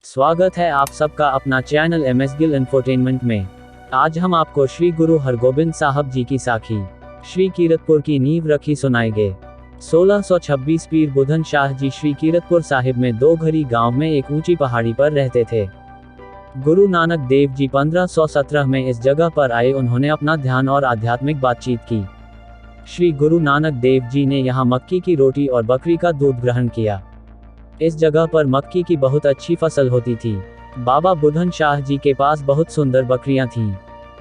स्वागत है आप सबका अपना चैनल एमएस गिल इंफोटेनमेंट में। आज हम आपको श्री गुरु हरगोबिंद साहब जी की साखी श्री कीरतपुर की नींव रखी सुनाएंगे। 1626 पीर बुधन शाह जी श्री कीरतपुर साहिब में दो घरी गांव में एक ऊंची पहाड़ी पर रहते थे। गुरु नानक देव जी 1517 में इस जगह पर आए। उन्होंने अपना ध्यान और आध्यात्मिक बातचीत की। श्री गुरु नानक देव जी ने यहाँ मक्की की रोटी और बकरी का दूध ग्रहण किया। इस जगह पर मक्की की बहुत अच्छी फसल होती थी। बाबा बुधन शाह जी के पास बहुत सुंदर बकरियां थीं।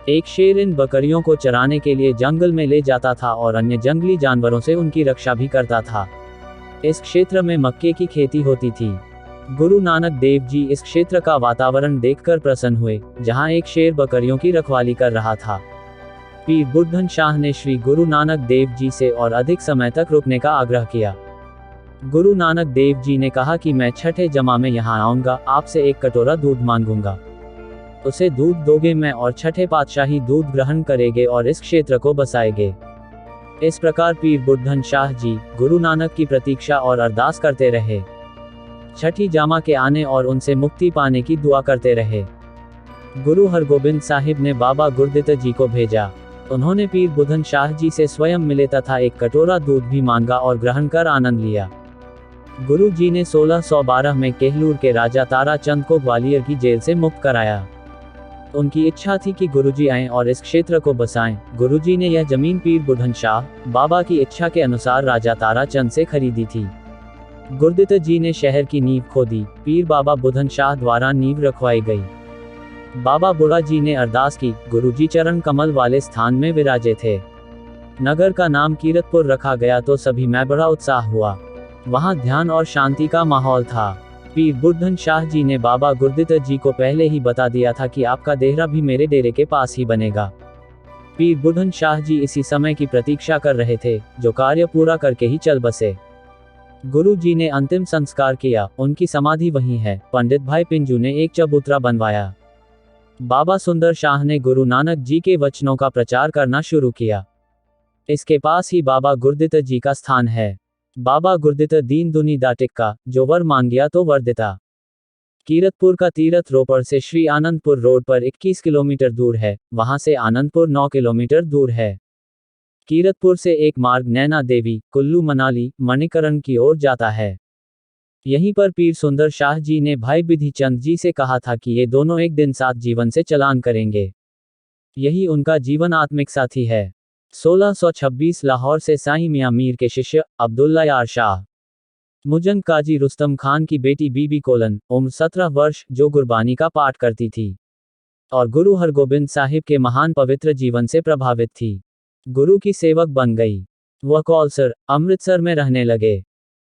एक शेर इन बकरियों को चराने के लिए जंगल में ले जाता था और अन्य जंगली जानवरों से उनकी रक्षा भी करता था। इस क्षेत्र में मक्के की खेती होती थी। गुरु नानक देव जी इस क्षेत्र का वातावरण देखकर प्रसन्न हुए, जहां एक शेर बकरियों की रखवाली कर रहा था। पीर बुधन शाह ने श्री गुरु नानक देव जी से और अधिक समय तक रुकने का आग्रह किया। गुरु नानक देव जी ने कहा कि मैं छठे जमा में यहाँ आऊँगा, आपसे एक कटोरा दूध मांगूंगा। उसे दूध दोगे मैं और छठे पातशाही दूध ग्रहण करेंगे और इस क्षेत्र को बसाएंगे। इस प्रकार पीर बुधन शाह जी गुरु नानक की प्रतीक्षा और अरदास करते रहे। छठी जामा के आने और उनसे मुक्ति पाने की दुआ करते रहे। गुरु हरगोबिंद साहिब ने बाबा गुरदित्त जी को भेजा। उन्होंने पीर बुधन शाह जी से स्वयं मिले तथा एक कटोरा दूध भी मांगा और ग्रहण कर आनंद लिया। गुरु जी ने 1612 में केहलूर के राजा ताराचंद को ग्वालियर की जेल से मुक्त कराया। उनकी इच्छा थी कि गुरुजी आएं और इस क्षेत्र को बसाएं। गुरुजी ने यह जमीन पीर बुधन शाह बाबा की इच्छा के अनुसार राजा ताराचंद से खरीदी थी। गुरदित्त जी ने शहर की नींव खोदी। पीर बाबा बुधन शाह द्वारा नींव रखवाई गई। बाबा बुढ़ा जी ने अरदास की। गुरुजी चरण कमल वाले स्थान में विराजे थे। नगर का नाम कीरतपुर रखा गया तो सभी में बड़ा उत्साह हुआ। वहां ध्यान और शांति का माहौल था। पीर बुधन शाह जी ने बाबा गुरदित्त जी को पहले ही बता दिया था कि आपका डेरा भी मेरे डेरे के पास ही बनेगा। पीर बुधन शाह जी इसी समय की प्रतीक्षा कर रहे थे, जो कार्य पूरा करके ही चल बसे। गुरु जी ने अंतिम संस्कार किया। उनकी समाधि वहीं है। पंडित भाई पिंजू ने एक चबूतरा बनवाया। बाबा सुंदर शाह ने गुरु नानक जी के वचनों का प्रचार करना शुरू किया। इसके पास ही बाबा गुरदित्त जी का स्थान है। बाबा गुरदित्त दीन दुनी दा टिक्का, जो वर मांगिया तो वर देता। कीरतपुर का तीरथ रोपड़ से श्री आनंदपुर रोड पर 21 किलोमीटर दूर है। वहां से आनंदपुर 9 किलोमीटर दूर है। कीरतपुर से एक मार्ग नैना देवी, कुल्लू मनाली, मणिकरण की ओर जाता है। यहीं पर पीर सुंदर शाह जी ने भाई बिधि चंद जी से कहा था कि ये दोनों एक दिन साथ जीवन से चलान करेंगे। यही उनका जीवन आत्मिक साथी है। 1626 लाहौर से साईं मियां मीर के शिष्य अब्दुल्ला यार शाह मुजन काजी रुस्तम खान की बेटी बीबी कोलन, उम्र 17 वर्ष, जो गुरबानी का पाठ करती थी और गुरु हरगोबिंद साहिब के महान पवित्र जीवन से प्रभावित थी, गुरु की सेवक बन गई। वह कौलसर, अमृतसर में रहने लगे।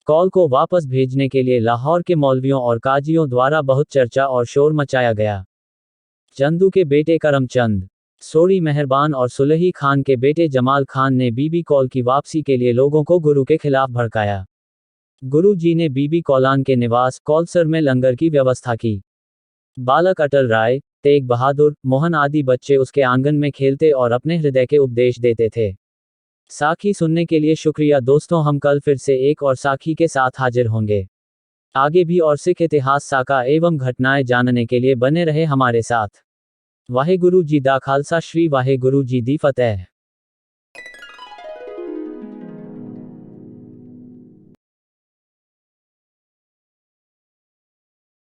कौल को वापस भेजने के लिए लाहौर के मौलवियों और काजियों द्वारा बहुत चर्चा और शोर मचाया गया। चंदू के बेटे करमचंद, सोरी मेहरबान और सुलही खान के बेटे जमाल खान ने बीबी कौल की वापसी के लिए लोगों को गुरु के खिलाफ भड़काया। गुरु जी ने बीबी कौलान के निवास कौलसर में लंगर की व्यवस्था की। बालक अटल राय, तेग बहादुर, मोहन आदि बच्चे उसके आंगन में खेलते और अपने हृदय के उपदेश देते थे। साखी सुनने के लिए शुक्रिया दोस्तों। हम कल फिर से एक और साखी के साथ हाजिर होंगे। आगे भी और सिख इतिहास साका एवं घटनाएं जानने के लिए बने रहे हमारे साथ। वाहेगुरु जी दा खालसा, श्री वाहेगुरु जी दी फतेह।